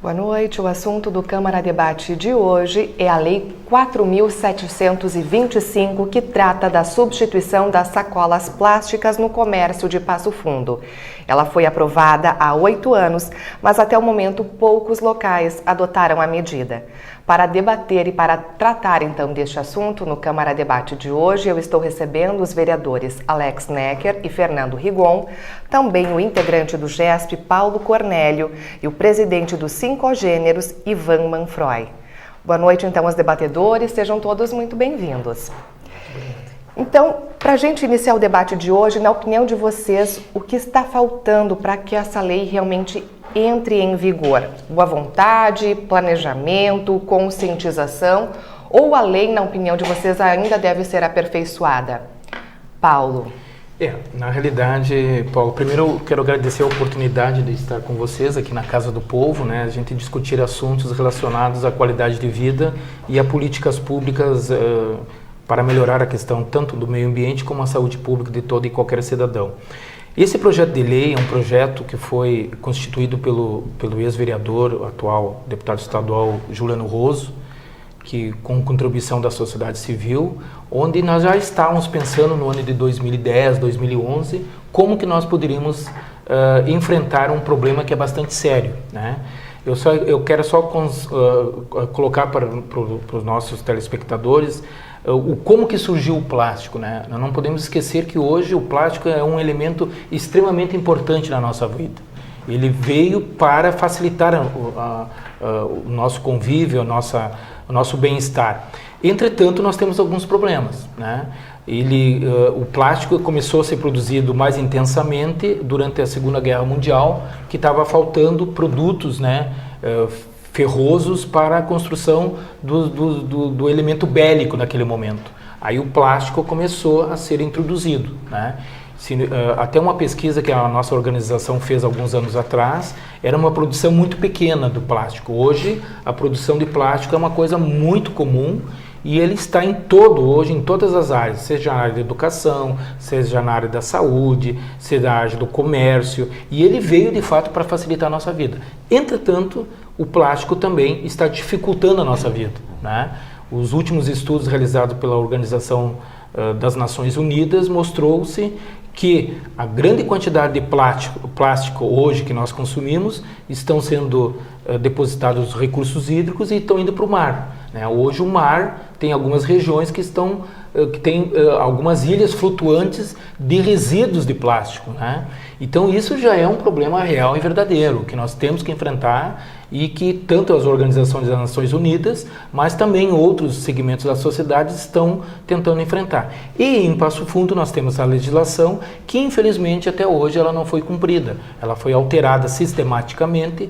Boa noite. O assunto do Câmara Debate de hoje é a Lei 4.725, que trata da substituição das sacolas plásticas no comércio de Passo Fundo. Ela foi aprovada há 8 anos, mas até o momento poucos locais adotaram a medida. Para debater e para tratar então deste assunto, no Câmara Debate de hoje, eu estou recebendo os vereadores Alex Necker e Fernando Rigon, também o integrante do GESP, Paulo Cornélio, e o presidente do Sincogêneros, Ivan Manfroy. Boa noite então aos debatedores, sejam todos muito bem-vindos. Então, para a gente iniciar o debate de hoje, na opinião de vocês, o que está faltando para que essa lei realmente entre em vigor? Boa vontade, planejamento, conscientização, ou a lei, na opinião de vocês, ainda deve ser aperfeiçoada? Paulo. Na realidade, Paulo, primeiro eu quero agradecer a oportunidade de estar com vocês aqui na Casa do Povo, né? A gente discutir assuntos relacionados à qualidade de vida e a políticas públicas para melhorar a questão tanto do meio ambiente como a saúde pública de todo e qualquer cidadão. Esse projeto de lei é um projeto que foi constituído pelo ex-vereador, atual deputado estadual Juliano Roso, que com contribuição da sociedade civil, onde nós já estávamos pensando no ano de 2010, 2011, como que nós poderíamos enfrentar um problema que é bastante sério, né? Eu quero só colocar para os nossos telespectadores como que surgiu o plástico, né? Nós não podemos esquecer que hoje o plástico é um elemento extremamente importante na nossa vida. Ele veio para facilitar o nosso convívio, o nosso bem-estar. Entretanto, nós temos alguns problemas, né? O plástico começou a ser produzido mais intensamente durante a Segunda Guerra Mundial, que estava faltando produtos, né, ferrosos para a construção do elemento bélico naquele momento. Aí o plástico começou a ser introduzido, né? Até uma pesquisa que a nossa organização fez alguns anos atrás, era uma produção muito pequena do plástico. Hoje, a produção de plástico é uma coisa muito comum e ele está hoje em todas as áreas, seja na área da educação, seja na área da saúde, seja na área do comércio, e ele veio de fato para facilitar a nossa vida. Entretanto, o plástico também está dificultando a nossa vida, né? Os últimos estudos realizados pela Organização das Nações Unidas mostrou-se que a grande quantidade de plástico hoje que nós consumimos estão sendo depositados nos recursos hídricos e estão indo para o mar, né? Hoje o mar tem algumas regiões que tem algumas ilhas flutuantes de resíduos de plástico, né? Então isso já é um problema real e verdadeiro que nós temos que enfrentar e que tanto as organizações das Nações Unidas, mas também outros segmentos da sociedade estão tentando enfrentar. E em Passo Fundo nós temos a legislação que infelizmente até hoje ela não foi cumprida. Ela foi alterada sistematicamente,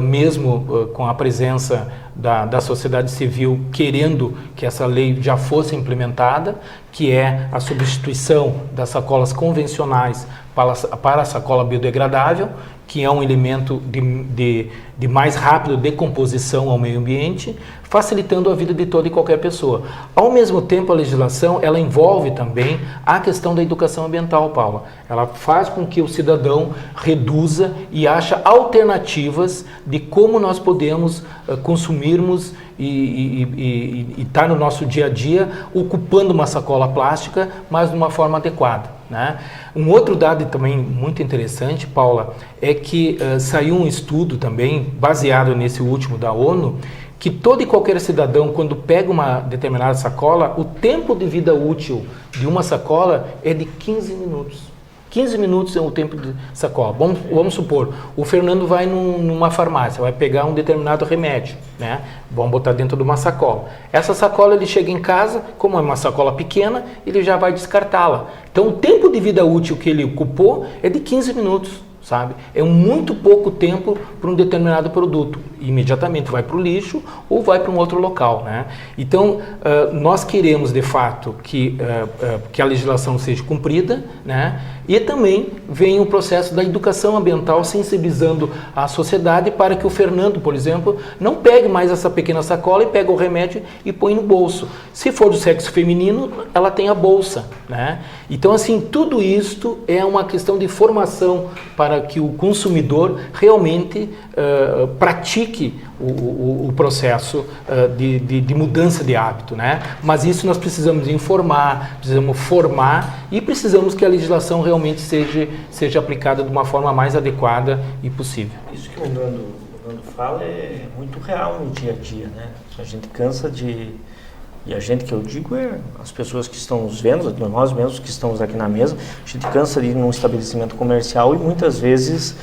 mesmo com a presença da sociedade civil querendo que essa lei já fosse implementada, que é a substituição das sacolas convencionais para a sacola biodegradável, que é um elemento de mais rápida decomposição ao meio ambiente, facilitando a vida de toda e qualquer pessoa. Ao mesmo tempo, a legislação, ela envolve também a questão da educação ambiental, Paula. Ela faz com que o cidadão reduza e ache alternativas de como nós podemos consumirmos e estar no nosso dia a dia ocupando uma sacola plástica, mas de uma forma adequada, né? Um outro dado também muito interessante, Paula, é que saiu um estudo também, baseado nesse último da ONU, que todo e qualquer cidadão, quando pega uma determinada sacola, o tempo de vida útil de uma sacola é de 15 minutos. 15 minutos é o tempo de sacola. Vamos supor, o Fernando vai numa farmácia, vai pegar um determinado remédio, né? Vamos botar dentro de uma sacola. Essa sacola ele chega em casa, como é uma sacola pequena, ele já vai descartá-la. Então o tempo de vida útil que ele ocupou é de 15 minutos. Sabe? É muito pouco tempo para um determinado produto. Imediatamente vai para o lixo ou vai para um outro local, né? Então, nós queremos, de fato, que a legislação seja cumprida, né? E também vem o processo da educação ambiental, sensibilizando a sociedade para que o Fernando, por exemplo, não pegue mais essa pequena sacola e pega o remédio e põe no bolso. Se for do sexo feminino, ela tem a bolsa, né? Então, assim, tudo isto é uma questão de formação para para que o consumidor realmente pratique o processo de mudança de hábito, né? Mas isso nós precisamos informar, precisamos formar e precisamos que a legislação realmente seja aplicada de uma forma mais adequada e possível. Isso que o Nando fala é muito real no dia a dia, né? A gente cansa de... E a gente, que eu digo, é as pessoas que estão nos vendo, nós mesmos que estamos aqui na mesa, a gente cansa de ir num estabelecimento comercial e muitas vezes,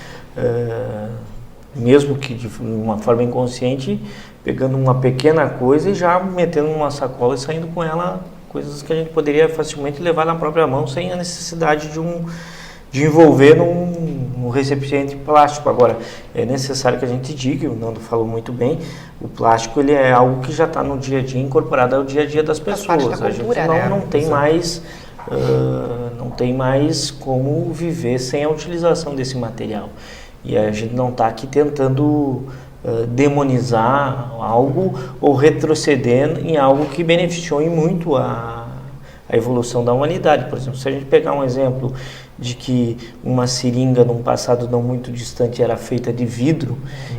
mesmo que de uma forma inconsciente, pegando uma pequena coisa e já metendo numa sacola e saindo com ela, coisas que a gente poderia facilmente levar na própria mão sem a necessidade de envolver num recipiente plástico. Agora, é necessário que a gente diga, o Nando falou muito bem, o plástico ele é algo que já está no dia a dia, incorporado ao dia a dia das pessoas. Faz parte da cultura, a gente não tem mais, não tem mais como viver sem a utilização desse material. E a gente não está aqui tentando demonizar algo ou retroceder em algo que beneficiou muito a evolução da humanidade. Por exemplo, se a gente pegar um exemplo de que uma seringa num passado não muito distante era feita de vidro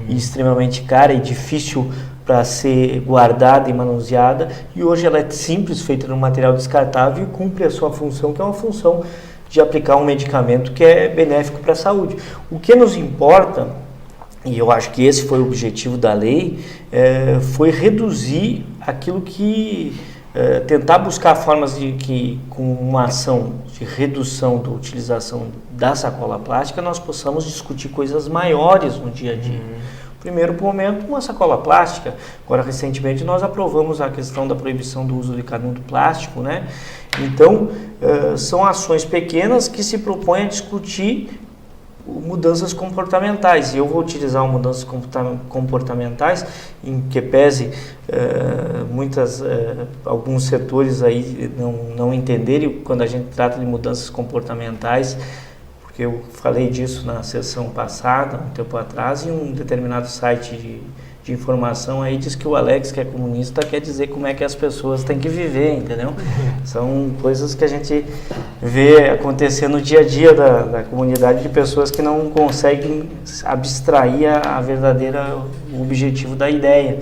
e extremamente cara e difícil para ser guardada e manuseada, e hoje ela é simples, feita de um material descartável e cumpre a sua função, que é uma função de aplicar um medicamento que é benéfico para a saúde. O que nos importa, e eu acho que esse foi o objetivo da lei, foi reduzir aquilo que... tentar buscar formas de que, com uma ação de redução da utilização da sacola plástica, nós possamos discutir coisas maiores no dia a dia. Primeiro momento, uma sacola plástica. Agora, recentemente, nós aprovamos a questão da proibição do uso de canudo plástico, né? Então, são ações pequenas que se propõem a discutir mudanças comportamentais, e eu vou utilizar mudanças comportamentais em que pese alguns setores aí não entenderem quando a gente trata de mudanças comportamentais, porque eu falei disso na sessão passada, um tempo atrás, e um determinado site de informação aí diz que o Alex, que é comunista, quer dizer como é que as pessoas têm que viver, entendeu? São coisas que a gente vê acontecer no dia a dia da comunidade, de pessoas que não conseguem abstrair a verdadeira objetivo da ideia.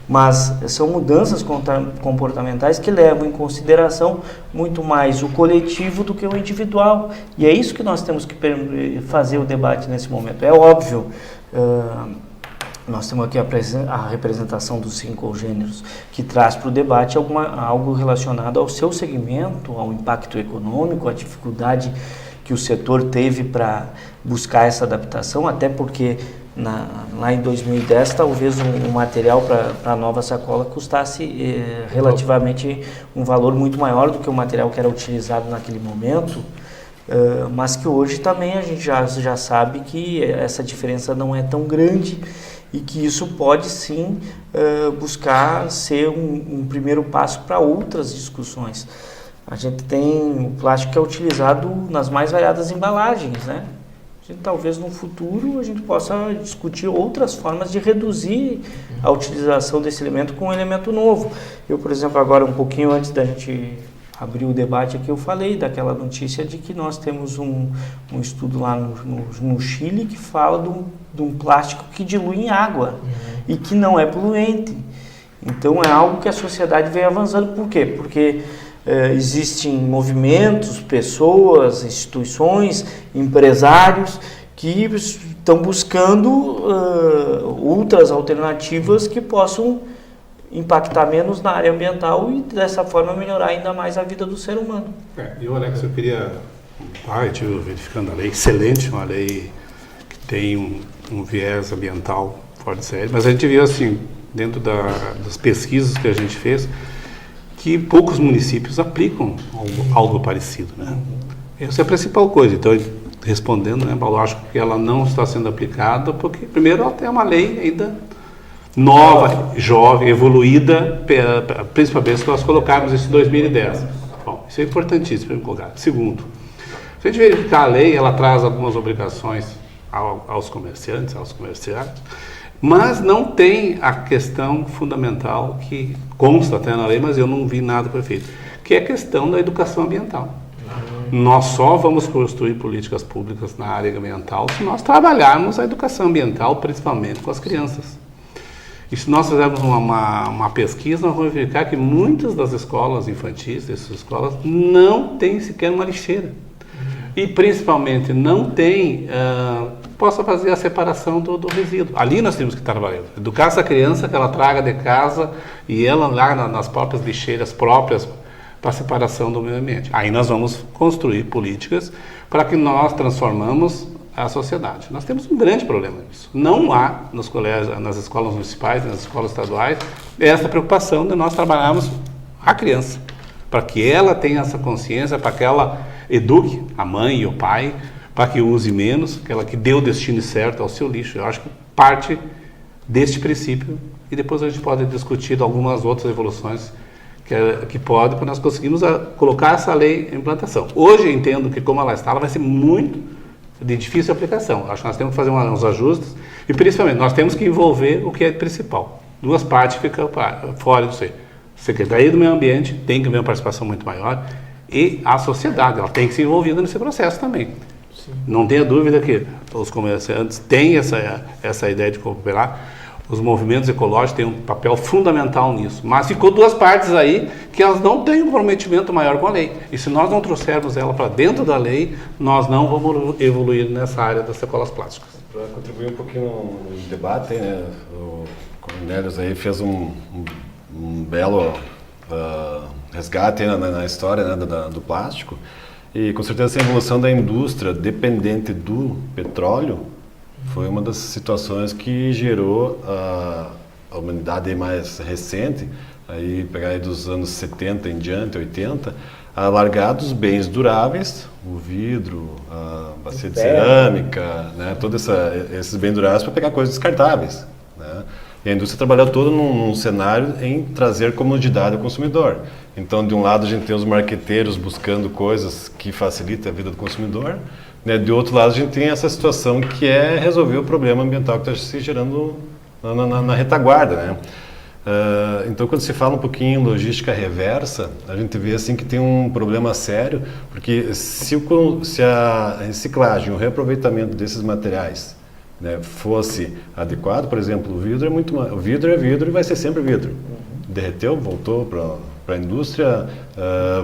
Mas são mudanças comportamentais que levam em consideração muito mais o coletivo do que o individual. E é isso que nós temos que fazer o debate nesse momento. É óbvio, nós temos aqui a representação dos 5 gêneros, que traz para o debate algo relacionado ao seu segmento, ao impacto econômico, à dificuldade que o setor teve para buscar essa adaptação, até porque lá em 2010 talvez um material para a nova sacola custasse relativamente um valor muito maior do que o material que era utilizado naquele momento, mas que hoje também a gente já sabe que essa diferença não é tão grande, e que isso pode sim buscar ser um primeiro passo para outras discussões. A gente tem o plástico que é utilizado nas mais variadas embalagens, né? Talvez no futuro a gente possa discutir outras formas de reduzir a utilização desse elemento com um elemento novo. Eu, por exemplo, agora um pouquinho antes da gente abrir o debate aqui, eu falei daquela notícia de que nós temos um estudo lá no Chile que fala de um plástico que dilui em água e que não é poluente. Então é algo que a sociedade vem avançando. Por quê? Porque existem movimentos, pessoas, instituições, empresários que estão buscando outras alternativas que possam impactar menos na área ambiental e dessa forma melhorar ainda mais a vida do ser humano. Eu, Alex, eu queria... eu estive verificando a lei, excelente, uma lei que tem um viés ambiental fora de série, mas a gente viu assim, dentro das pesquisas que a gente fez, que poucos municípios aplicam algo parecido, né? Essa é a principal coisa. Então, respondendo, né, Paulo, acho que ela não está sendo aplicada porque, primeiro, ela tem uma lei ainda nova, jovem, evoluída, principalmente se nós colocarmos isso em 2010. Bom, isso é importantíssimo para colocar. Segundo, se a gente verificar a lei, ela traz algumas obrigações aos comerciantes, aos comerciantes, mas não tem a questão fundamental que consta até na lei, mas eu não vi nada foi feito, que é a questão da educação ambiental. Nós só vamos construir políticas públicas na área ambiental se nós trabalharmos a educação ambiental, principalmente com as crianças. E se nós fizermos uma pesquisa, nós vamos verificar que muitas das escolas infantis, dessas escolas, não têm sequer uma lixeira. E principalmente não tem, possa fazer a separação do resíduo. Ali nós temos que estar trabalhando. Educar essa criança, que ela traga de casa e ela lá nas próprias lixeiras próprias para a separação do meio ambiente. Aí nós vamos construir políticas para que nós transformamos a sociedade. Nós temos um grande problema nisso. Não há nos colégios, nas escolas municipais, nas escolas estaduais, essa preocupação de nós trabalharmos a criança, para que ela tenha essa consciência, para que ela eduque a mãe e o pai, para que use menos, que dê o destino certo ao seu lixo. Eu acho que parte deste princípio, e depois a gente pode discutir algumas outras evoluções que pode, para nós conseguirmos colocar essa lei em implantação. Hoje eu entendo que como ela está, ela vai ser muito de difícil aplicação. Acho que nós temos que fazer uns ajustes e principalmente nós temos que envolver o que é principal. Duas partes ficam fora disso aí. A Secretaria do Meio Ambiente tem que ter uma participação muito maior e a sociedade, ela tem que ser envolvida nesse processo também. Sim. Não tenha dúvida que os comerciantes têm essa ideia de cooperar. Os movimentos ecológicos têm um papel fundamental nisso. Mas ficou duas partes aí que elas não têm um comprometimento maior com a lei. E se nós não trouxermos ela para dentro da lei, nós não vamos evoluir nessa área das sacolas plásticas. Para contribuir um pouquinho no debate, né, o Cornelius aí fez um belo resgate na história, né, do plástico. E com certeza a evolução da indústria dependente do petróleo foi uma das situações que gerou a humanidade mais recente, aí pegar aí dos anos 70 em diante, 80, a largar dos bens duráveis, o vidro, a bacia de cerâmica, né, todos esses bens duráveis para pegar coisas descartáveis, né? E a indústria trabalhou toda num cenário em trazer comodidade ao consumidor. Então, de um lado, a gente tem os marqueteiros buscando coisas que facilitam a vida do consumidor, né? De outro lado, a gente tem essa situação que é resolver o problema ambiental que está se gerando na retaguarda, né? Então, quando se fala um pouquinho em logística reversa, a gente vê assim que tem um problema sério, porque se a reciclagem, o reaproveitamento desses materiais, né, fosse adequado, por exemplo, o vidro é vidro e vai ser sempre vidro. Derreteu, voltou para a indústria,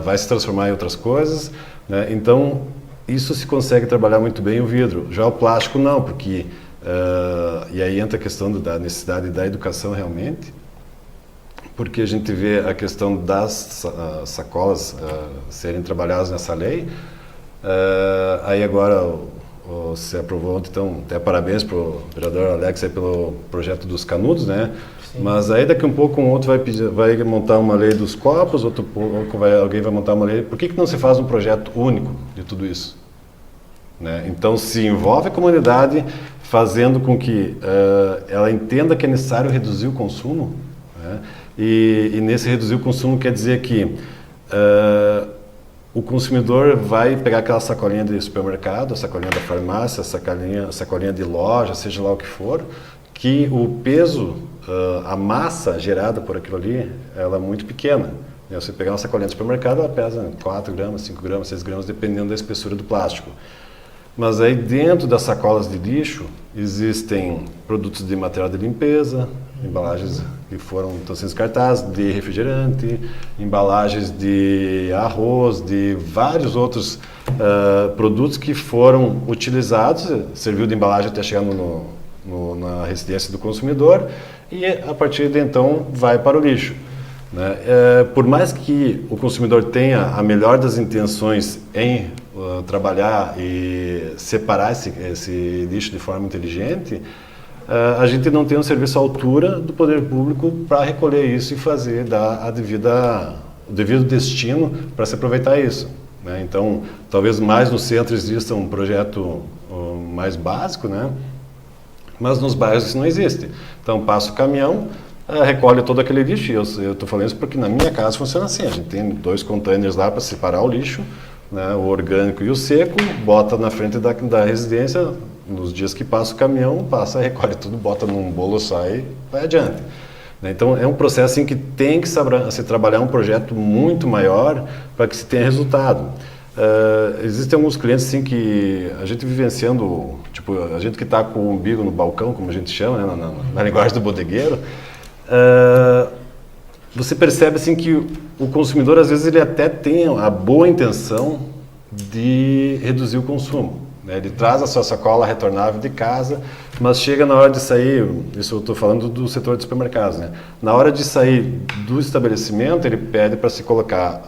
vai se transformar em outras coisas, né? Então, isso se consegue trabalhar muito bem o vidro. Já o plástico não, porque e aí entra a questão da necessidade da educação realmente, porque a gente vê a questão das sacolas serem trabalhadas nessa lei. Aí agora você aprovou ontem, então até parabéns para o vereador Alex aí pelo projeto dos canudos, né? Sim. Mas aí daqui um pouco um outro vai montar uma lei dos copos, outro pouco alguém vai montar uma lei. Por que não se faz um projeto único de tudo isso? Né? Então se envolve a comunidade fazendo com que ela entenda que é necessário reduzir o consumo, né? E nesse reduzir o consumo quer dizer que o consumidor vai pegar aquela sacolinha de supermercado, a sacolinha da farmácia, a sacolinha de loja, seja lá o que for, que o peso, a massa gerada por aquilo ali, ela é muito pequena. Você pegar uma sacolinha de supermercado, ela pesa 4 gramas, 5 gramas, 6 gramas, dependendo da espessura do plástico. Mas aí dentro das sacolas de lixo existem produtos de material de limpeza, embalagens que estão sendo descartadas, de refrigerante, embalagens de arroz, de vários outros produtos que foram utilizados, serviu de embalagem até chegar na residência do consumidor e a partir de então vai para o lixo, né? Por mais que o consumidor tenha a melhor das intenções em trabalhar e separar esse lixo de forma inteligente, a gente não tem um serviço à altura do poder público para recolher isso e fazer, dar o devido destino para se aproveitar isso, né? Então, talvez mais no centro exista um projeto mais básico, né? Mas nos bairros isso não existe. Então, passa o caminhão, recolhe todo aquele lixo, e eu estou falando isso porque na minha casa funciona assim, a gente tem 2 containers lá para separar o lixo, né, o orgânico e o seco, bota na frente da residência, nos dias que passa o caminhão, recolhe tudo, bota num bolo só e vai adiante. Então é um processo assim, que tem que se trabalhar um projeto muito maior para que se tenha resultado. Existem alguns clientes assim que a gente vivenciando, tipo, a gente que está com o umbigo no balcão, como a gente chama, né, na linguagem do bodegueiro, você percebe assim que o consumidor às vezes ele até tem a boa intenção de reduzir o consumo, né? Ele traz a sua sacola retornável de casa, mas chega na hora de sair, isso eu estou falando do setor de supermercados, né? Na hora de sair do estabelecimento, ele pede para se colocar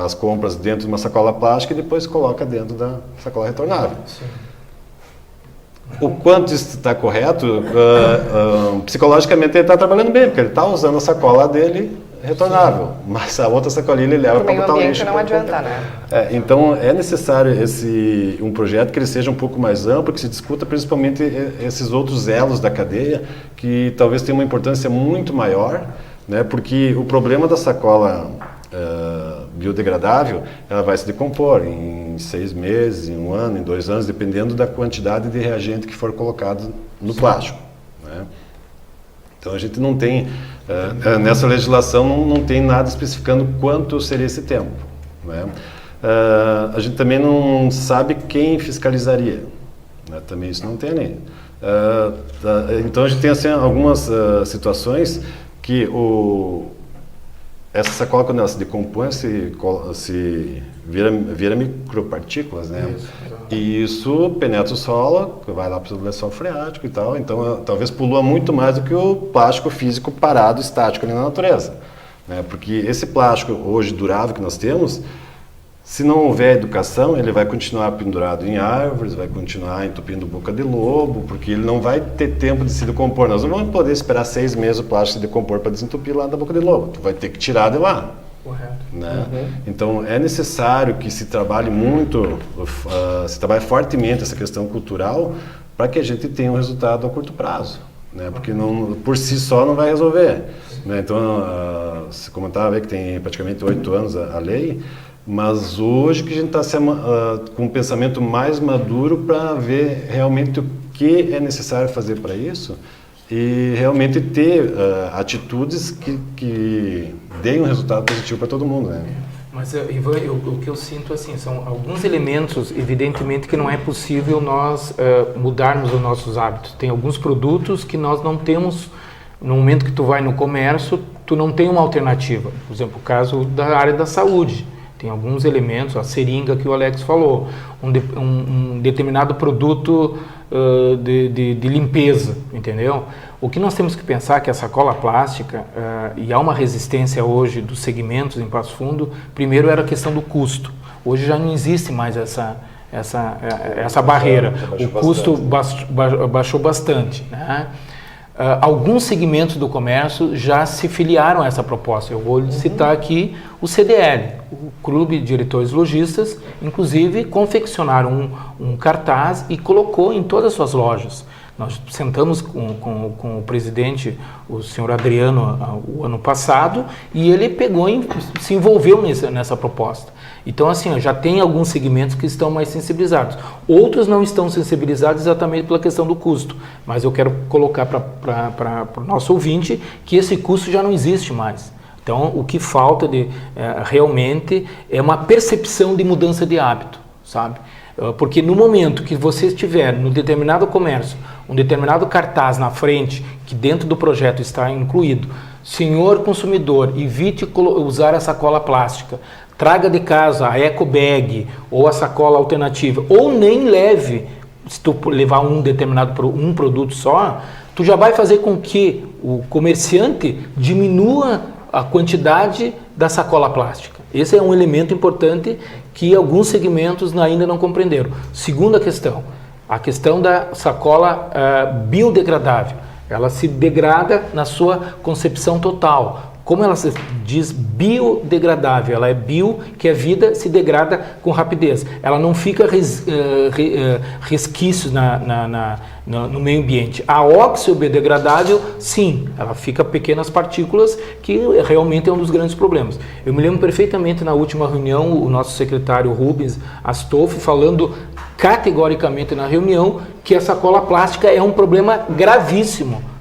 as compras dentro de uma sacola plástica e depois coloca dentro da sacola retornável. Sim. O quanto isso está correto, psicologicamente ele está trabalhando bem, porque ele está usando a sacola dele retornável, mas a outra sacolinha ele leva para botar o lixo. Não adianta, né? Então é necessário um projeto que ele seja um pouco mais amplo, que se discuta principalmente esses outros elos da cadeia, que talvez tenham uma importância muito maior, né? Porque o problema da sacola biodegradável, ela vai se decompor em 6 meses, em 1 ano, em 2 anos, dependendo da quantidade de reagente que for colocado no plástico, né? Então a gente não tem, nessa legislação não tem nada especificando quanto seria esse tempo, né? A gente também não sabe quem fiscalizaria, né? Também isso não tem nem. Então a gente tem assim, algumas situações que essa sacola, quando ela se decompõe, se vira micropartículas, né? E isso penetra o solo, vai lá para o lençol freático e tal. Então, talvez polua muito mais do que o plástico físico parado, estático ali na natureza, né? Porque esse plástico hoje durável que nós temos, se não houver educação, ele vai continuar pendurado em árvores, vai continuar entupindo boca de lobo, porque ele não vai ter tempo de se decompor. Nós não vamos poder esperar 6 meses o plástico se decompor para desentupir lá da boca de lobo. Tu vai ter que tirar de lá. Correto. Né? Então é necessário que se trabalhe muito, se trabalhe fortemente essa questão cultural para que a gente tenha um resultado a curto prazo, né? Porque por si só não vai resolver, né? Então, você comentava que tem praticamente 8 anos a lei, mas hoje que a gente está com um pensamento mais maduro para ver realmente o que é necessário fazer para isso e realmente ter atitudes que deem um resultado positivo para todo mundo, né? Mas, Ivan, o que eu sinto assim, são alguns elementos, evidentemente, que não é possível nós mudarmos os nossos hábitos. Tem alguns produtos que nós não temos, no momento que tu vai no comércio, tu não tem uma alternativa. Por exemplo, o caso da área da saúde. Tem alguns elementos, a seringa que o Alex falou, um determinado produto de limpeza, entendeu? O que nós temos que pensar é que a sacola plástica, e há uma resistência hoje dos segmentos em Passo Fundo, primeiro era a questão do custo. Hoje já não existe mais essa barreira. O custo baixou bastante, né? Alguns segmentos do comércio já se filiaram a essa proposta. Eu vou citar aqui o CDL, o Clube de Diretores Lojistas, inclusive confeccionaram um cartaz e colocou em todas as suas lojas. Nós sentamos com o presidente, o senhor Adriano, o ano passado, e ele pegou e se envolveu nessa proposta. Então, assim, já tem alguns segmentos que estão mais sensibilizados. Outros não estão sensibilizados exatamente pela questão do custo. Mas eu quero colocar para o nosso ouvinte que esse custo já não existe mais. Então, o que falta realmente é uma percepção de mudança de hábito, sabe? Porque no momento que você estiver no determinado comércio, um determinado cartaz na frente, que dentro do projeto está incluído, senhor consumidor, evite usar a sacola plástica, traga de casa a eco bag ou a sacola alternativa, ou nem leve, se tu levar um produto só, tu já vai fazer com que o comerciante diminua a quantidade da sacola plástica. Esse é um elemento importante que alguns segmentos ainda não compreenderam. Segunda questão, a questão da sacola biodegradável. Ela se degrada na sua concepção total. Como ela se diz biodegradável, ela é bio, que é vida, se degrada com rapidez. Ela não fica resquícios no meio ambiente. A oxo-biodegradável, sim, ela fica pequenas partículas, que realmente é um dos grandes problemas. Eu me lembro perfeitamente na última reunião, o nosso secretário Rubens Astolfi falando categoricamente na reunião que a sacola plástica é um problema gravíssimo.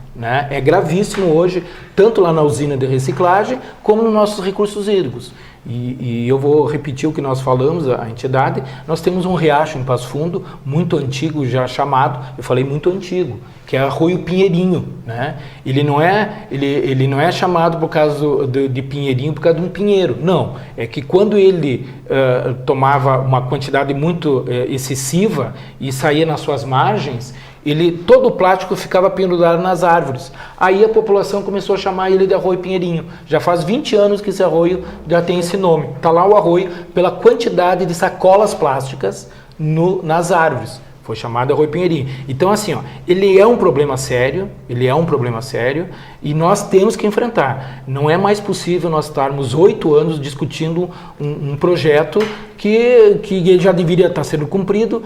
É gravíssimo hoje, tanto lá na usina de reciclagem, como nos nossos recursos hídricos. E eu vou repetir o que nós falamos, a entidade. Nós temos um riacho em Passo Fundo, muito antigo já chamado, eu falei muito antigo, que é Arroio Pinheirinho, né? Ele não é chamado por causa de Pinheirinho, por causa de um pinheiro, não. É que quando ele tomava uma quantidade muito excessiva e saía nas suas margens, todo o plástico ficava pendurado nas árvores. Aí a população começou a chamar ele de Arroio Pinheirinho. Já faz 20 anos que esse arroio já tem esse nome. Está lá o arroio pela quantidade de sacolas plásticas nas árvores. Foi chamado Arroio Pinheirinho. Então, assim, ele é um problema sério, e nós temos que enfrentar. Não é mais possível nós estarmos 8 anos discutindo um projeto que já deveria estar sendo cumprido.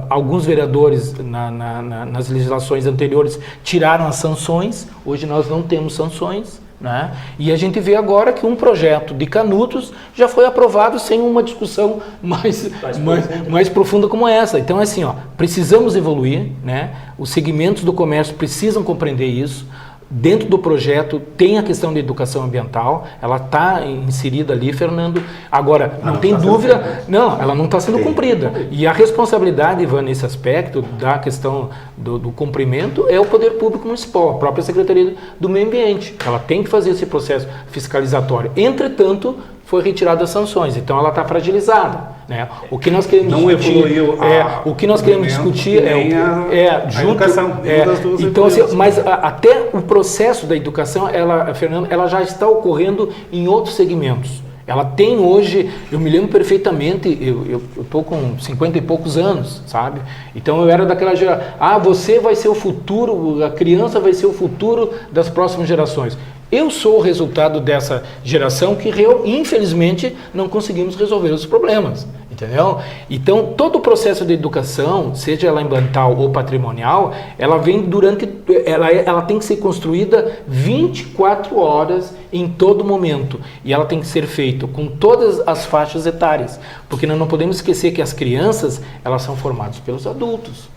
Alguns vereadores nas legislações anteriores tiraram as sanções, hoje nós não temos sanções. Né? E a gente vê agora que um projeto de Canudos já foi aprovado sem uma discussão mais profunda como essa. Então, assim, precisamos evoluir, né? Os segmentos do comércio precisam compreender isso. Dentro do projeto tem a questão da educação ambiental, ela está inserida ali, Fernando. Agora, não tem dúvida, ela não está sendo cumprida. E a responsabilidade, Ivan, nesse aspecto da questão do cumprimento é o poder público municipal, a própria Secretaria do Meio Ambiente. Ela tem que fazer esse processo fiscalizatório. Entretanto, foi retirada as sanções, então ela está fragilizada, né? O que nós queremos o que nós queremos discutir a educação. Então, assim, mas até o processo da educação, Fernando, ela já está ocorrendo em outros segmentos. Ela tem hoje, eu me lembro perfeitamente, eu estou com 50 e poucos anos, sabe? Então eu era daquela geração, você vai ser o futuro, a criança vai ser o futuro das próximas gerações. Eu sou o resultado dessa geração que, infelizmente, não conseguimos resolver os problemas, entendeu? Então, todo o processo de educação, seja ela ambiental ou patrimonial, ela vem ela tem que ser construída 24 horas em todo momento. E ela tem que ser feita com todas as faixas etárias, porque nós não podemos esquecer que as crianças, elas são formadas pelos adultos.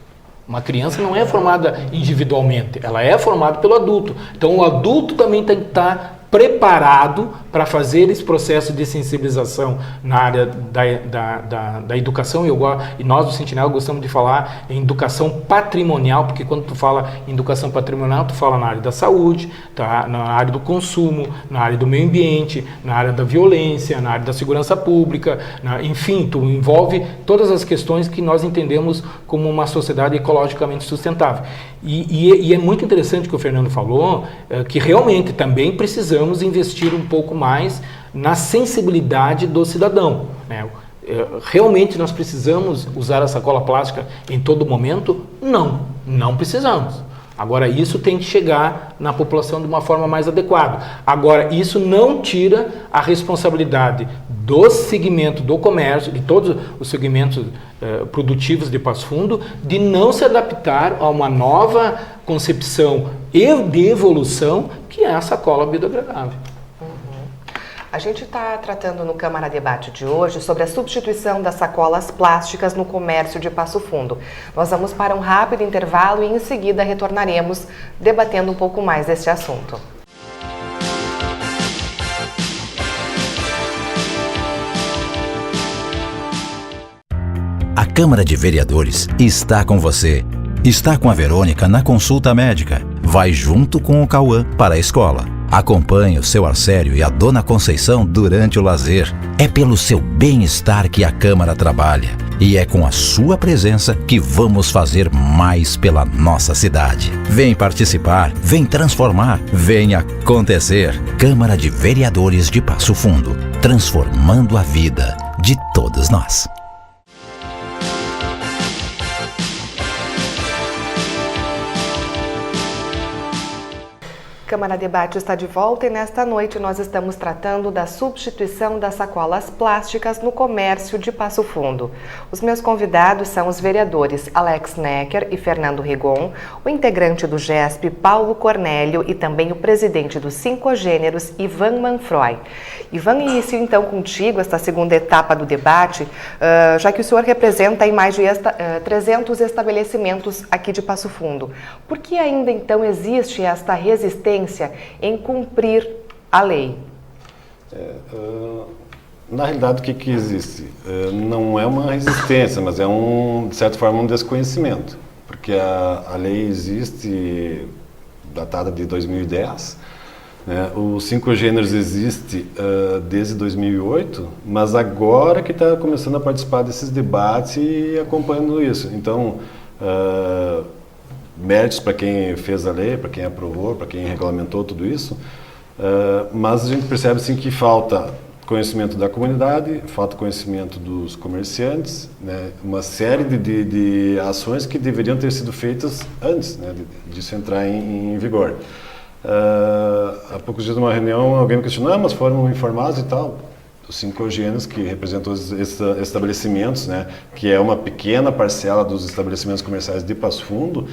Uma criança não é formada individualmente, ela é formada pelo adulto. Então o adulto também tem que estar preparado para fazer esse processo de sensibilização na área da educação. E nós do Sentinela gostamos de falar em educação patrimonial, porque quando tu fala em educação patrimonial, tu fala na área da saúde, tá? Na área do consumo, na área do meio ambiente, na área da violência, na área da segurança pública, enfim, tu envolve todas as questões que nós entendemos como uma sociedade ecologicamente sustentável. E é muito interessante o que o Fernando falou, que realmente também precisamos investir um pouco mais na sensibilidade do cidadão, né? Realmente nós precisamos usar a sacola plástica em todo momento? Não precisamos. Agora, isso tem que chegar na população de uma forma mais adequada. Agora, isso não tira a responsabilidade do segmento do comércio, de todos os segmentos produtivos de Passo Fundo, de não se adaptar a uma nova concepção e de evolução, que é a sacola biodegradável. A gente está tratando no Câmara Debate de hoje sobre a substituição das sacolas plásticas no comércio de Passo Fundo. Nós vamos para um rápido intervalo e em seguida retornaremos debatendo um pouco mais deste assunto. A Câmara de Vereadores está com você. Está com a Verônica na consulta médica. Vai junto com o Cauã para a escola. Acompanhe o seu Arcério e a Dona Conceição durante o lazer. É pelo seu bem-estar que a Câmara trabalha. E é com a sua presença que vamos fazer mais pela nossa cidade. Vem participar, vem transformar, vem acontecer. Câmara de Vereadores de Passo Fundo, transformando a vida de todos nós. Câmara Debate está de volta e nesta noite nós estamos tratando da substituição das sacolas plásticas no comércio de Passo Fundo. Os meus convidados são os vereadores Alex Necker e Fernando Rigon, o integrante do GESP, Paulo Cornélio, e também o presidente dos Sincogêneros, Ivan Manfroy. Ivan, inicio então contigo esta segunda etapa do debate, já que o senhor representa aí mais de 300 estabelecimentos aqui de Passo Fundo. Por que ainda então existe esta resistência em cumprir a lei? Na realidade, o que existe? Não é uma resistência, mas é, de certa forma, um desconhecimento. Porque a lei existe, datada de 2010, né? Os 5 gêneros existem desde 2008, mas agora que está começando a participar desses debates e acompanhando isso. Então, méritos para quem fez a lei, para quem aprovou, para quem regulamentou tudo isso, mas a gente percebe assim, que falta conhecimento da comunidade, falta conhecimento dos comerciantes, né? Uma série de ações que deveriam ter sido feitas antes, né, disso entrar em vigor. Há poucos dias, numa reunião, alguém me questionou, mas foram informados e tal. Os 5 gêneros que representam os estabelecimentos, né, que é uma pequena parcela dos estabelecimentos comerciais de Passo Fundo,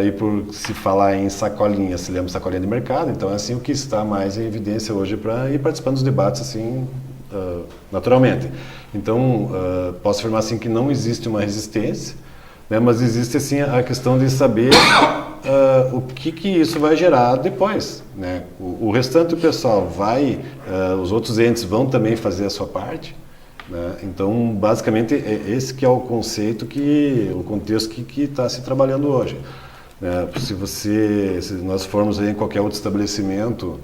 e por se falar em sacolinha, se lembra sacolinha de mercado, então é assim o que está mais em evidência hoje para ir participando dos debates assim, naturalmente. Então, posso afirmar assim que não existe uma resistência, né, mas existe assim a questão de saber o que isso vai gerar depois, né? O restante do pessoal os outros entes vão também fazer a sua parte, né? Então, basicamente, esse que é o conceito, o contexto que está se trabalhando hoje, né? Se nós formos aí em qualquer outro estabelecimento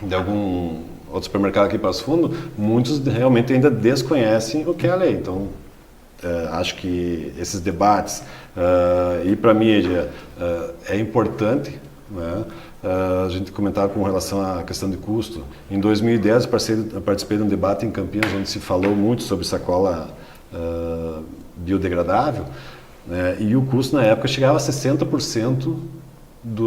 de algum outro supermercado aqui em Passo Fundo, muitos realmente ainda desconhecem o que é a lei. Então, acho que esses debates ir para a mídia é importante, né? A gente comentava com relação à questão de custo. Em 2010, participei de um debate em Campinas, onde se falou muito sobre sacola biodegradável, né? E o custo na época chegava a 60%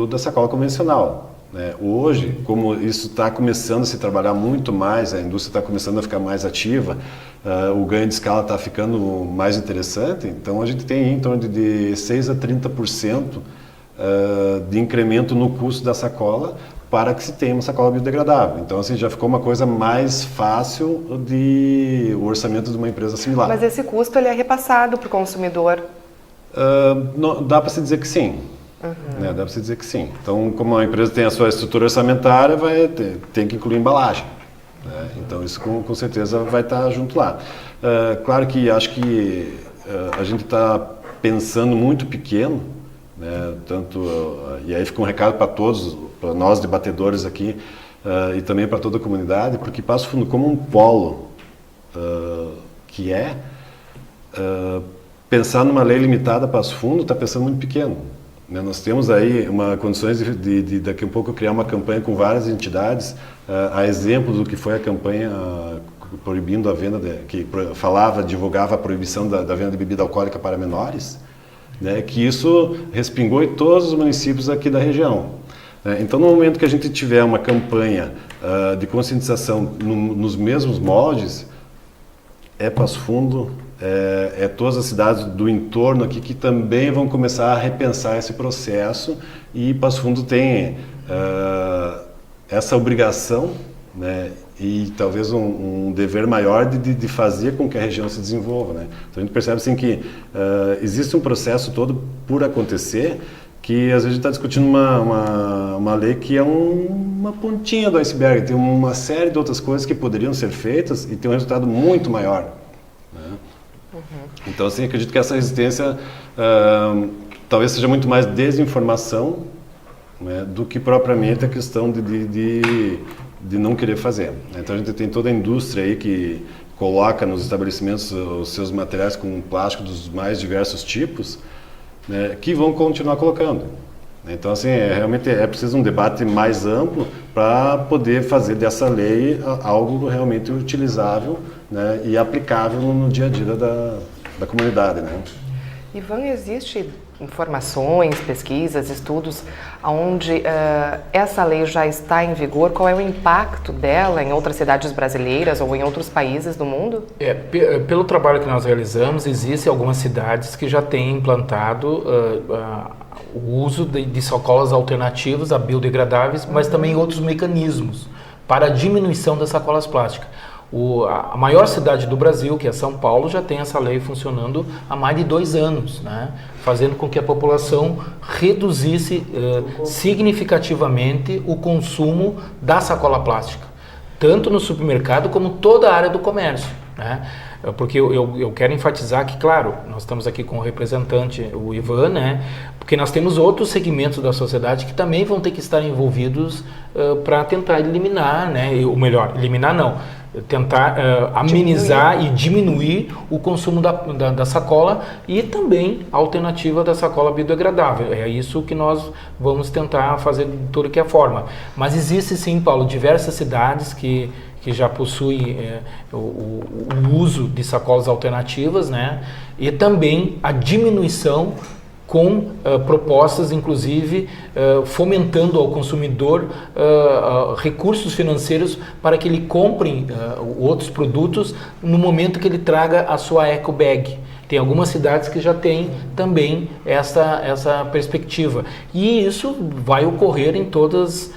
da sacola convencional. Hoje, como isso está começando a se trabalhar muito mais, a indústria está começando a ficar mais ativa, o ganho de escala está ficando mais interessante, então a gente tem em torno de 6% a 30% de incremento no custo da sacola para que se tenha uma sacola biodegradável. Então assim, já ficou uma coisa mais fácil o orçamento de uma empresa similar. Mas esse custo ele é repassado para o consumidor? Dá para se dizer que sim. Uhum. Dá para se dizer que sim. Então, como a empresa tem a sua estrutura orçamentária, tem que incluir embalagem, né? Então, isso com certeza vai estar junto lá. Claro que acho que a gente está pensando muito pequeno, né? E aí fica um recado para todos, para nós debatedores aqui, e também para toda a comunidade, porque Passo Fundo, como um polo que pensar numa lei limitada a Passo Fundo está pensando muito pequeno. Nós temos aí condições de daqui a pouco criar uma campanha com várias entidades, a exemplo do que foi a campanha proibindo a venda, que divulgava a proibição da venda de bebida alcoólica para menores, né, que isso respingou em todos os municípios aqui da região. Então, no momento que a gente tiver uma campanha de conscientização nos mesmos moldes, Passo Fundo, todas as cidades do entorno aqui que também vão começar a repensar esse processo, e Passo Fundo tem essa obrigação, né, e talvez um dever maior de fazer com que a região se desenvolva, né? Então a gente percebe assim que existe um processo todo por acontecer, que às vezes a gente está discutindo uma lei que é uma pontinha do iceberg, tem uma série de outras coisas que poderiam ser feitas e tem um resultado muito maior, né? Uhum. Então, assim, acredito que essa resistência talvez seja muito mais desinformação, né, do que propriamente a questão de não querer fazer. Então, a gente tem toda a indústria aí que coloca nos estabelecimentos os seus materiais com plástico dos mais diversos tipos, né, que vão continuar colocando. Então, assim, realmente é preciso um debate mais amplo para poder fazer dessa lei algo realmente utilizável, né, e aplicável no dia a dia da comunidade, né? Ivan, existe informações, pesquisas, estudos onde essa lei já está em vigor? Qual é o impacto dela em outras cidades brasileiras ou em outros países do mundo? Pelo trabalho que nós realizamos, existem algumas cidades que já têm implantado o uso de sacolas alternativas a biodegradáveis, mas também outros mecanismos para a diminuição das sacolas plásticas. A maior cidade do Brasil, que é São Paulo, já tem essa lei funcionando há mais de 2 anos, né? Fazendo com que a população reduzisse significativamente o consumo da sacola plástica. tanto no supermercado como toda a área do comércio, né? Porque eu quero enfatizar que, claro, nós estamos aqui com o representante, o Ivan, né? Porque nós temos outros segmentos da sociedade que também vão ter que estar envolvidos para tentar eliminar, né? Ou melhor, eliminar não, tentar amenizar e diminuir o consumo da sacola e também a alternativa da sacola biodegradável. É isso que nós vamos tentar fazer de toda que é forma. Mas existe sim, Paulo, diversas cidades que já possuem o uso de sacolas alternativas, né? E também a diminuição com propostas, inclusive, fomentando ao consumidor recursos financeiros para que ele compre outros produtos no momento que ele traga a sua eco bag. Tem algumas cidades que já têm também essa perspectiva. E isso vai ocorrer em todas.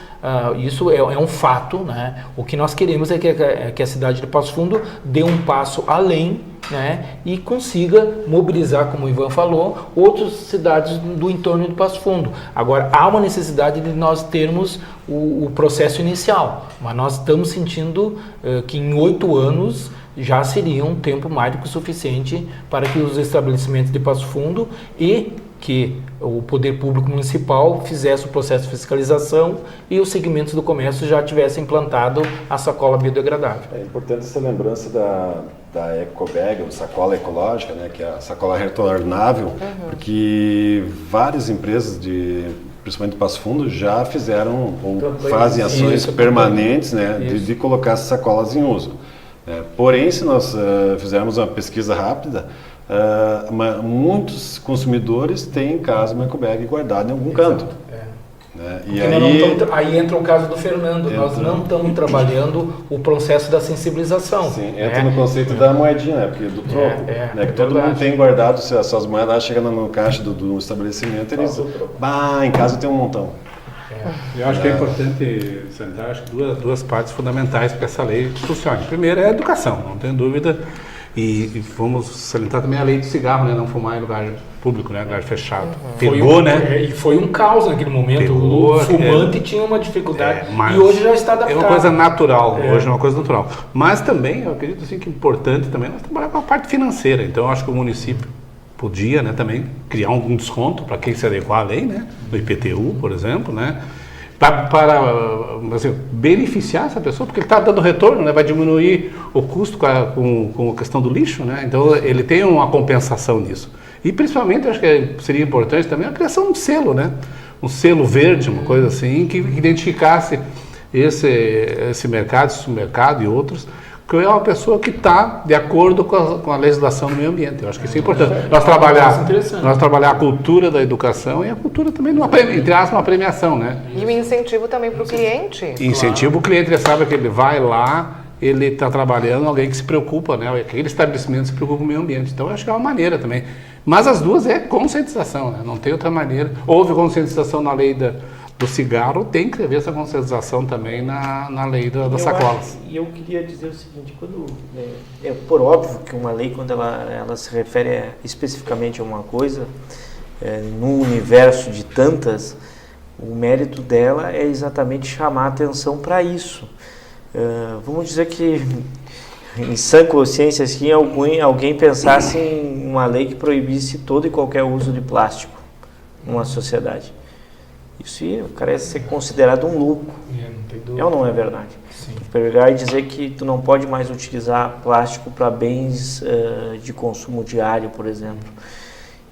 Isso é um fato, né? O que nós queremos é que a cidade de Passo Fundo dê um passo além, né? E consiga mobilizar, como o Ivan falou, outras cidades do entorno de Passo Fundo. Agora, há uma necessidade de nós termos o processo inicial, mas nós estamos sentindo que em 8 anos já seria um tempo mais do que o suficiente para que os estabelecimentos de Passo Fundo e que o poder público municipal fizesse o processo de fiscalização e os segmentos do comércio já tivessem implantado a sacola biodegradável. É importante essa lembrança da EcoBag, ou sacola ecológica, né, que é a sacola retornável, porque várias empresas principalmente de Passo Fundo, já fizeram ou fazem ações permanentes, né, de colocar essas sacolas em uso. Porém, se nós fizermos uma pesquisa rápida, muitos consumidores têm em casa uma EcoBag guardada em algum canto. Né? E aí entra o caso do Fernando, nós não estamos trabalhando o processo da sensibilização. Sim, entra no conceito da moedinha, né? Porque do troco, né? Que todo mundo tem guardado as suas moedas, chega no caixa do estabelecimento, eles, em casa tem um montão. Eu acho que é importante salientar, acho que duas partes fundamentais para que essa lei funcione. Primeiro é a educação, não tem dúvida, e vamos salientar também a lei do cigarro, né? Não fumar em lugar público, né? Lugar fechado. Pegou, né? E foi um caos naquele momento. O fumante tinha uma dificuldade e hoje já está adaptado. É uma coisa natural, hoje é uma coisa natural. Mas também, eu acredito assim, que é importante também nós trabalhar com a parte financeira. Então, eu acho que o município podia, né, também criar um desconto para quem se adequar à lei, né, do IPTU, por exemplo, né, para assim, beneficiar essa pessoa, porque ele está dando retorno, né, vai diminuir o custo com a questão do lixo, né, então ele tem uma compensação nisso. E principalmente, eu acho que seria importante também a criação de um selo, né, um selo verde, uma coisa assim, que identificasse esse mercado, esse supermercado e outros, que é uma pessoa que está de acordo com a legislação do meio ambiente. Eu acho que isso é importante. Nós trabalhar a cultura da educação e a cultura também, entre aspas, uma premiação, né? E o incentivo também para o cliente. Incentiva o cliente, ele sabe que ele vai lá, ele está trabalhando, alguém que se preocupa, né? Aquele estabelecimento se preocupa com o meio ambiente. Então, eu acho que é uma maneira também. Mas as duas é conscientização, né? Não tem outra maneira. Houve conscientização na lei do cigarro, tem que haver essa conscientização também na lei das sacolas. E eu queria dizer o seguinte, é por óbvio que uma lei, quando ela se refere especificamente a uma coisa, no universo de tantas, o mérito dela é exatamente chamar a atenção para isso. Vamos dizer que, em sã consciência, assim, alguém pensasse em uma lei que proibisse todo e qualquer uso de plástico numa sociedade. Isso parece ser considerado um lucro. É ou não é verdade? Sim. Pegar e dizer que tu não pode mais utilizar plástico para bens de consumo diário, por exemplo.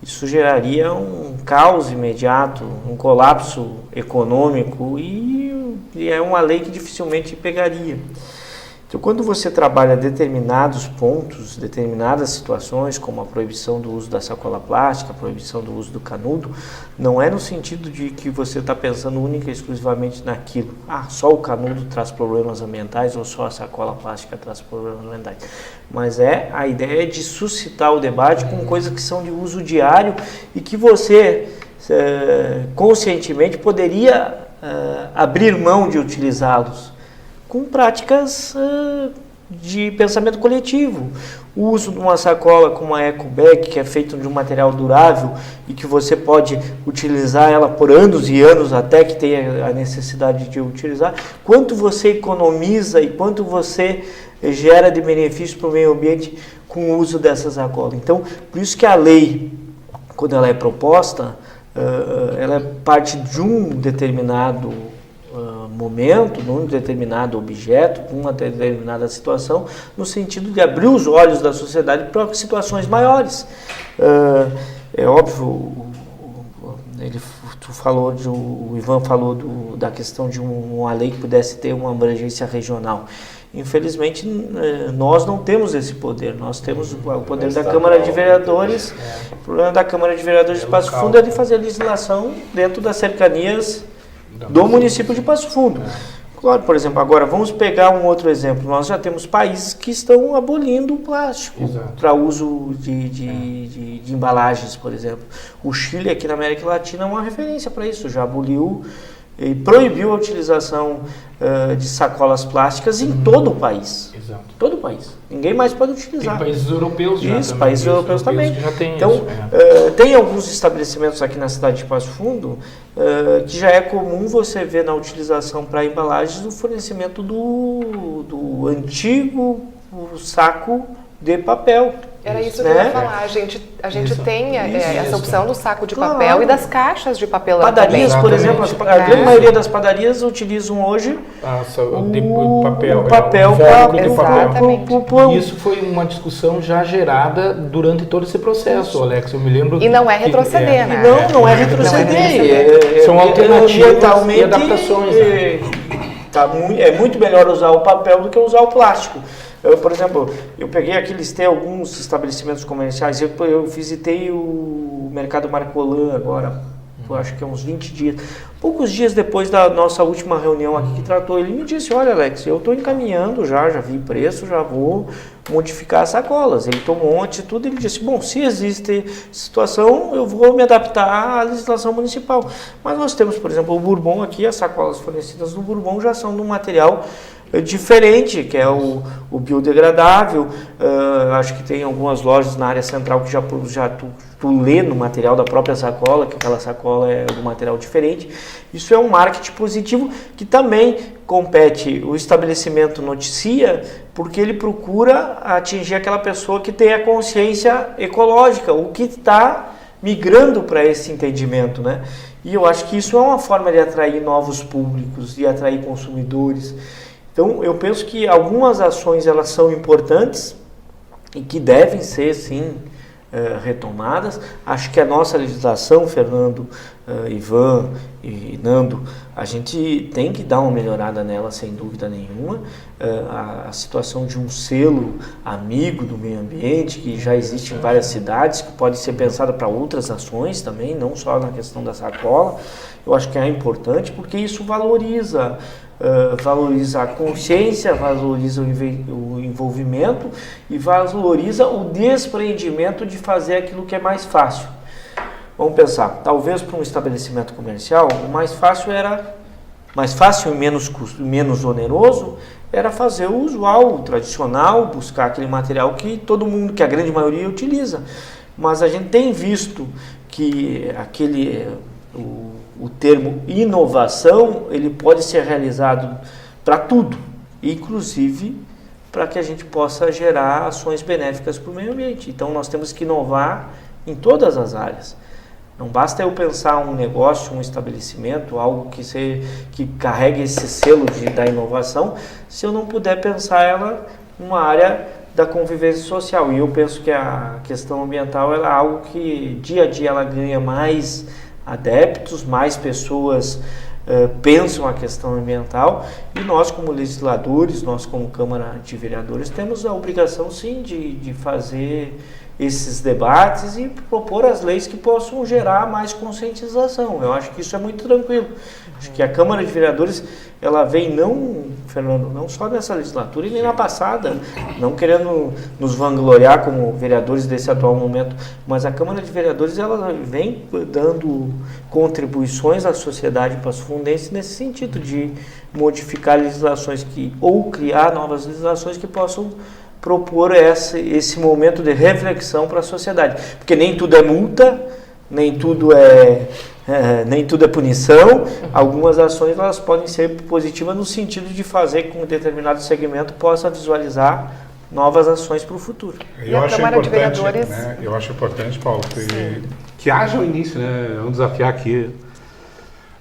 Isso geraria um caos imediato, um colapso econômico e é uma lei que dificilmente pegaria. Então, quando você trabalha determinados pontos, determinadas situações, como a proibição do uso da sacola plástica, a proibição do uso do canudo, não é no sentido de que você está pensando única e exclusivamente naquilo. Só o canudo traz problemas ambientais ou só a sacola plástica traz problemas ambientais. Mas a ideia de suscitar o debate com coisas que são de uso diário e que você conscientemente poderia abrir mão de utilizá-los com práticas de pensamento coletivo. O uso de uma sacola como a EcoBag, que é feita de um material durável e que você pode utilizar ela por anos e anos até que tenha a necessidade de utilizar, quanto você economiza e quanto você gera de benefício para o meio ambiente com o uso dessa sacola. Então, por isso que a lei, quando ela é proposta, ela é parte de um determinado momento, num determinado objeto, numa determinada situação, no sentido de abrir os olhos da sociedade para situações maiores. É óbvio, o Ivan falou da questão de uma lei que pudesse ter uma abrangência regional. Infelizmente, nós não temos esse poder. Nós temos o poder da Câmara de Vereadores. O problema da Câmara de Vereadores de Passo Fundo é de fazer legislação dentro das cercanias do município de Passo Fundo. Claro, por exemplo, agora vamos pegar um outro exemplo. Nós já temos países que estão abolindo o plástico para uso de embalagens, por exemplo. O Chile, aqui na América Latina, é uma referência para isso. Já aboliu e proibiu a utilização de sacolas plásticas em todo o país. Exato. Todo o país. Ninguém mais pode utilizar. Tem países europeus já isso, também. Países europeus também. Já tem então, isso, tem alguns estabelecimentos aqui na cidade de Passo Fundo que já é comum você ver na utilização para embalagens o fornecimento do antigo saco de papel. Era isso que eu ia falar. A gente tem essa opção do saco de papel e das caixas de papelão. Padarias, também. por exemplo, a grande maioria das padarias utilizam hoje o papel. Isso foi uma discussão já gerada durante todo esse processo, Alex. Eu me lembro. E não é retroceder, né? Não é retroceder. São alternativas e adaptações. É muito melhor usar o papel do que usar o plástico. Por exemplo, eu listei alguns estabelecimentos comerciais, eu visitei o Mercado Marcolan agora, acho que é uns 20 dias. Poucos dias depois da nossa última reunião aqui que tratou, ele me disse, olha Alex, eu estou encaminhando já vi preço, já vou modificar as sacolas. Ele tomou uma atitude, ele disse, bom, se existe situação, eu vou me adaptar à legislação municipal. Mas nós temos, por exemplo, o Bourbon aqui, as sacolas fornecidas no Bourbon já são de um material diferente, que é o biodegradável. Acho que tem algumas lojas na área central que tu lê no material da própria sacola, que aquela sacola é de um material diferente. Isso é um marketing positivo que também compete, o estabelecimento noticia, porque ele procura atingir aquela pessoa que tem a consciência ecológica, o que está migrando para esse entendimento, né? E eu acho que isso é uma forma de atrair novos públicos, de atrair consumidores. Então, eu penso que algumas ações elas são importantes e que devem ser, sim, retomadas. Acho que a nossa legislação, Fernando, Ivan e Nando, a gente tem que dar uma melhorada nela, sem dúvida nenhuma. A situação de um selo amigo do meio ambiente, que já existe em várias cidades, que pode ser pensada para outras ações também, não só na questão da sacola. Eu acho que é importante porque isso valoriza a consciência, valoriza o envolvimento e valoriza o despreendimento de fazer aquilo que é mais fácil. Vamos pensar, talvez para um estabelecimento comercial, o mais fácil e menos oneroso era fazer o usual, o tradicional, buscar aquele material que que a grande maioria utiliza. Mas a gente tem visto que o termo inovação, ele pode ser realizado para tudo, inclusive para que a gente possa gerar ações benéficas para o meio ambiente. Então nós temos que inovar em todas as áreas. Não basta eu pensar um negócio, um estabelecimento, algo que carregue esse selo da inovação, se eu não puder pensar ela numa área da convivência social. E eu penso que a questão ambiental é algo que dia a dia ela ganha mais adeptos, mais pessoas pensam a questão ambiental, e nós como legisladores, nós como Câmara de Vereadores, temos a obrigação sim de fazer esses debates e propor as leis que possam gerar mais conscientização. Eu acho que isso é muito tranquilo. Acho que a Câmara de Vereadores, ela vem não, Fernando, não só nessa legislatura e nem na passada, não querendo nos vangloriar como vereadores desse atual momento, mas a Câmara de Vereadores, ela vem dando contribuições à sociedade passofundense nesse sentido de modificar legislações ou criar novas legislações que possam propor esse momento de reflexão para a sociedade, porque nem tudo é multa, nem tudo é punição. Algumas ações elas podem ser positivas no sentido de fazer com que um determinado segmento possa visualizar novas ações para o futuro. Eu acho importante, né? Eu acho importante, Paulo, que haja o início, né? Vamos desafiar aqui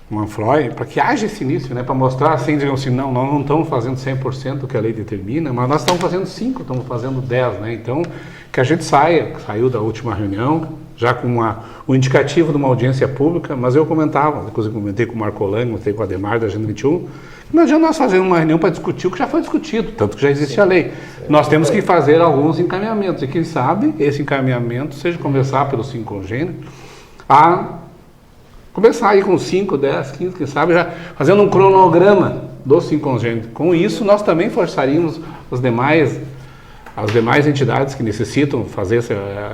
o Manfroy, para que haja esse início, né? Para mostrar assim, digamos assim, não, nós não estamos fazendo 100% do que a lei determina, mas nós estamos fazendo 5%, estamos fazendo 10%, né? Então, que a gente saiu da última reunião, já com o indicativo de uma audiência pública, mas eu comentava, inclusive comentei com o Marco Lange, comentei com o Ademar da Agenda 21, que não adianta nós fazermos uma reunião para discutir o que já foi discutido, tanto que já existe a lei. Nós temos que fazer alguns encaminhamentos, e quem sabe esse encaminhamento seja conversar pelos 5 congêneros, a começar aí com 5, 10, 15, quem sabe, já fazendo um cronograma dos 5 congêneros. Com isso, nós também forçaríamos as demais entidades que necessitam fazer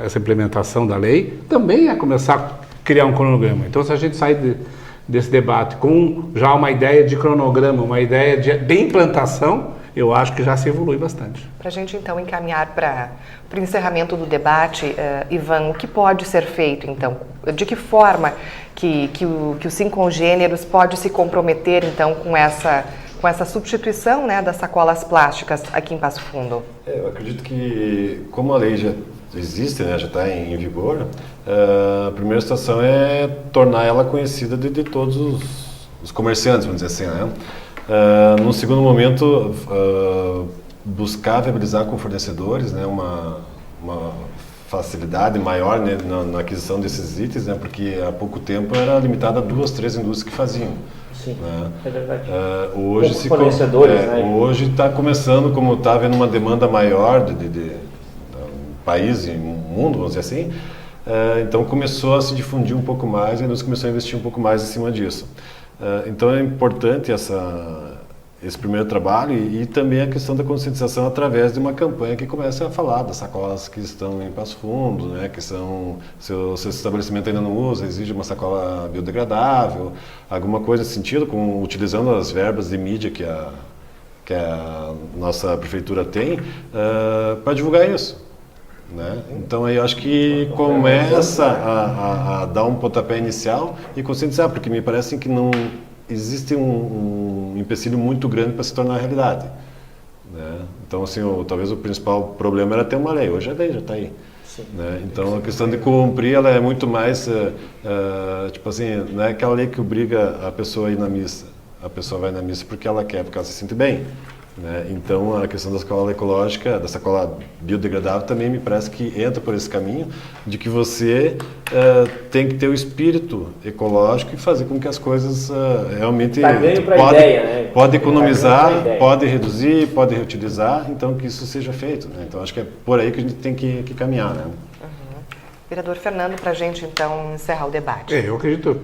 essa implementação da lei, também a começar a criar um cronograma. Então, se a gente sair desse debate com já uma ideia de cronograma, uma ideia de implantação, eu acho que já se evolui bastante. Para a gente, então, encaminhar para o encerramento do debate, Ivan, o que pode ser feito, então? De que forma que os 5 congêneros pode se comprometer, então, com essa substituição, né, das sacolas plásticas aqui em Passo Fundo? Eu acredito que, como a lei já existe, né, já está em vigor, a primeira situação é tornar ela conhecida de todos os comerciantes, vamos dizer assim, né? No segundo momento, buscar viabilizar com fornecedores, né, uma facilidade maior, né, na aquisição desses itens, né, porque há pouco tempo era limitada a 2, 3 indústrias que faziam. Sim, né? é verdade. Hoje está começando, como está havendo uma demanda maior de país e mundo, vamos dizer assim, então começou a se difundir um pouco mais e a indústria começou a investir um pouco mais em cima disso. Então é importante esse primeiro trabalho e também a questão da conscientização através de uma campanha que comece a falar das sacolas que estão em Passo Fundo, né, que são, seu estabelecimento ainda não usa, exige uma sacola biodegradável, alguma coisa nesse sentido, utilizando as verbas de mídia que a nossa prefeitura tem, para divulgar isso. Né? Então eu acho que começa a dar um pontapé inicial e conscientizar, porque me parece que não existe um empecilho muito grande para se tornar realidade. Né? Então assim, talvez o principal problema era ter uma lei, hoje a lei já está aí. Né? Então a questão de cumprir ela é muito mais, tipo assim, não é aquela lei que obriga a pessoa a ir na missa, a pessoa vai na missa porque ela quer, porque ela se sente bem. Né? Então a questão da sacola ecológica, da sacola biodegradável também me parece que entra por esse caminho de que você tem que ter o espírito ecológico e fazer com que as coisas realmente pode economizar, pode reduzir, pode reutilizar, então que isso seja feito. Né? Então acho que é por aí que a gente tem que caminhar. Né? Vereador Fernando, para a gente então encerrar o debate. Eu acredito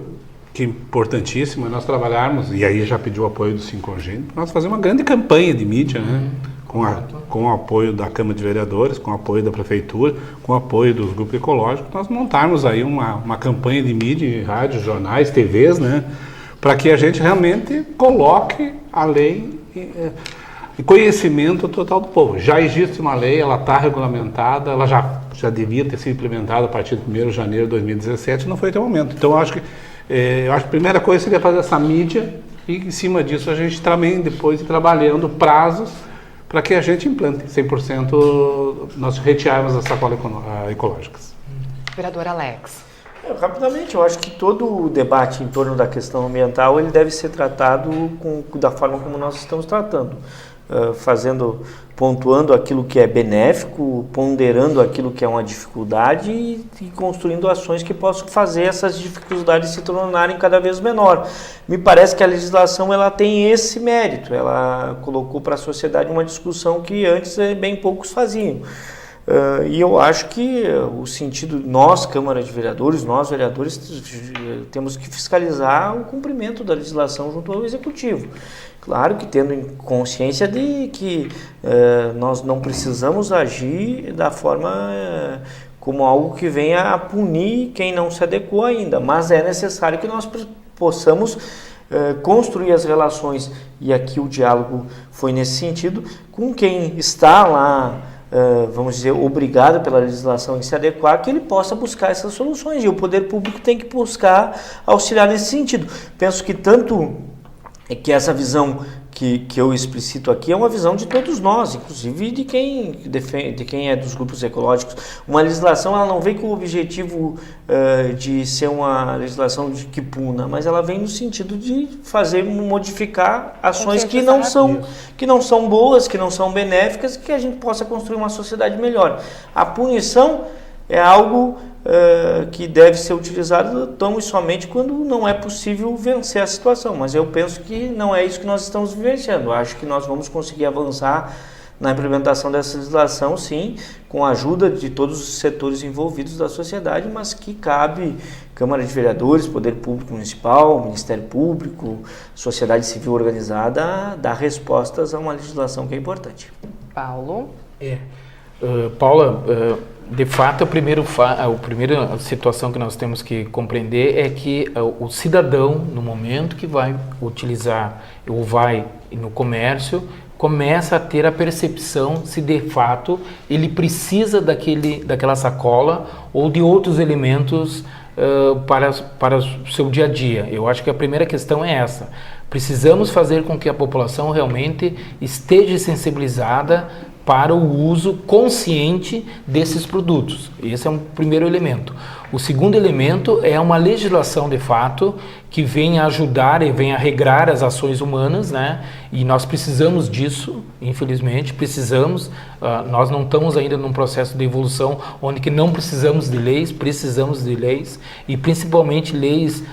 que é importantíssimo nós trabalharmos, e aí já pediu o apoio do 5 congêneros, nós fazer uma grande campanha de mídia, né? Com o apoio da Câmara de Vereadores, com o apoio da Prefeitura, com o apoio dos grupos ecológicos, nós montarmos aí uma campanha de mídia, em rádios, jornais, TVs, né? Para que a gente realmente coloque a lei em conhecimento total do povo. Já existe uma lei, ela está regulamentada, ela já devia ter sido implementada a partir de 1º de janeiro de 2017, não foi até o momento. Então, eu acho que a primeira coisa seria fazer essa mídia e, em cima disso, a gente também depois ir trabalhando prazos para que a gente implante 100% nós retirarmos as sacolas ecológicas. Vereador Alex. Rapidamente, eu acho que todo o debate em torno da questão ambiental ele deve ser tratado da forma como nós estamos tratando. Pontuando aquilo que é benéfico, ponderando aquilo que é uma dificuldade e construindo ações que possam fazer essas dificuldades se tornarem cada vez menor. Me parece que a legislação ela tem esse mérito, ela colocou para a sociedade uma discussão que antes bem poucos faziam. E eu acho que o sentido, nós, Câmara de Vereadores, nós, vereadores, temos que fiscalizar o cumprimento da legislação junto ao Executivo. Claro que tendo em consciência de que nós não precisamos agir da forma como algo que venha a punir quem não se adequou ainda, mas é necessário que nós possamos construir as relações, e aqui o diálogo foi nesse sentido, com quem está lá, vamos dizer, obrigado pela legislação em se adequar, que ele possa buscar essas soluções, e o poder público tem que buscar auxiliar nesse sentido. Penso que tanto que essa visão que eu explicito aqui é uma visão de todos nós, inclusive de quem defende, de quem é dos grupos ecológicos. Uma legislação, ela não vem com o objetivo de ser uma legislação que puna, mas ela vem no sentido de modificar ações que não são boas, que não são benéficas, que a gente possa construir uma sociedade melhor. A punição é algo que deve ser utilizado tão e somente quando não é possível vencer a situação, mas eu penso que não é isso que nós estamos vivenciando. Acho que nós vamos conseguir avançar na implementação dessa legislação, sim, com a ajuda de todos os setores envolvidos da sociedade, mas que cabe Câmara de Vereadores, Poder Público Municipal, Ministério Público, sociedade civil organizada, dar respostas a uma legislação que é importante. Paulo? Paula, de fato, a primeira situação que nós temos que compreender é que o cidadão, no momento que vai utilizar ou vai no comércio, começa a ter a percepção se de fato ele precisa daquela sacola ou de outros elementos para o seu dia a dia. Eu acho que a primeira questão é essa. Precisamos fazer com que a população realmente esteja sensibilizada para o uso consciente desses produtos. Esse é um primeiro elemento. O segundo elemento é uma legislação de fato que venha ajudar e venha regrar as ações humanas, né? E nós precisamos disso, infelizmente, precisamos. Nós não estamos ainda num processo de evolução onde que não precisamos de leis, precisamos de leis, e principalmente leis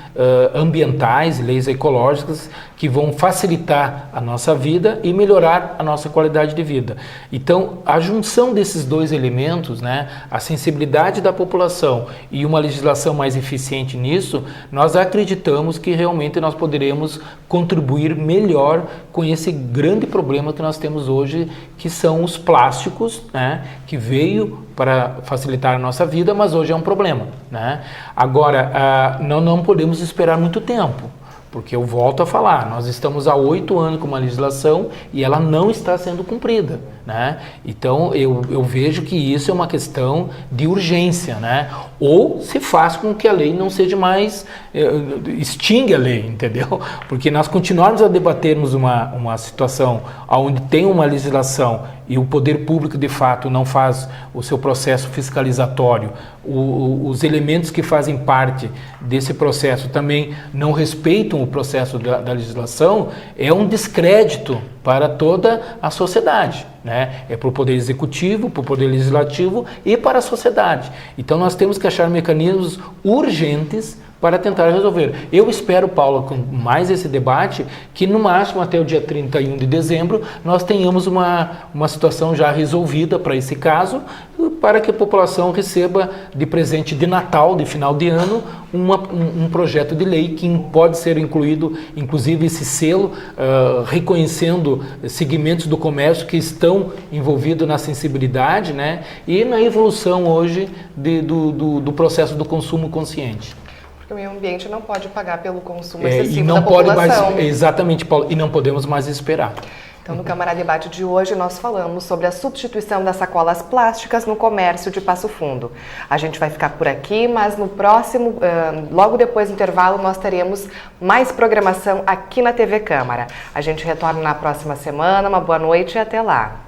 ambientais, leis ecológicas, que vão facilitar a nossa vida e melhorar a nossa qualidade de vida. Então, a junção desses dois elementos, né, a sensibilidade da população e uma legislação mais eficiente nisso, nós acreditamos que realmente nós poderemos contribuir melhor com esse grande problema que nós temos hoje, que são os plásticos, né, que veio para facilitar a nossa vida, mas hoje é um problema, né? Agora, não podemos esperar muito tempo, porque eu volto a falar, nós estamos há 8 anos com uma legislação e ela não está sendo cumprida, né? Então eu vejo que isso é uma questão de urgência, né? Ou se faz com que a lei não seja mais, extingue a lei, entendeu? Porque nós continuarmos a debatermos uma situação onde tem uma legislação e o poder público de fato não faz o seu processo fiscalizatório, os elementos que fazem parte desse processo também não respeitam o processo da legislação, é um descrédito para toda a sociedade, né? É para o poder executivo, para o poder legislativo e para a sociedade. Então nós temos que achar mecanismos urgentes para tentar resolver. Eu espero, Paula, com mais esse debate, que no máximo até o dia 31 de dezembro nós tenhamos uma situação já resolvida para esse caso, para que a população receba de presente de Natal, de final de ano, um projeto de lei que pode ser incluído, inclusive esse selo, reconhecendo segmentos do comércio que estão envolvidos na sensibilidade, né, e na evolução hoje do processo do consumo consciente. Porque o meio ambiente não pode pagar pelo consumo e excessivo não da pode população. mais, exatamente, Paulo, e não podemos mais esperar. Então, no Câmara Debate de hoje, nós falamos sobre a substituição das sacolas plásticas no comércio de Passo Fundo. A gente vai ficar por aqui, mas no próximo, logo depois do intervalo, nós teremos mais programação aqui na TV Câmara. A gente retorna na próxima semana. Uma boa noite e até lá.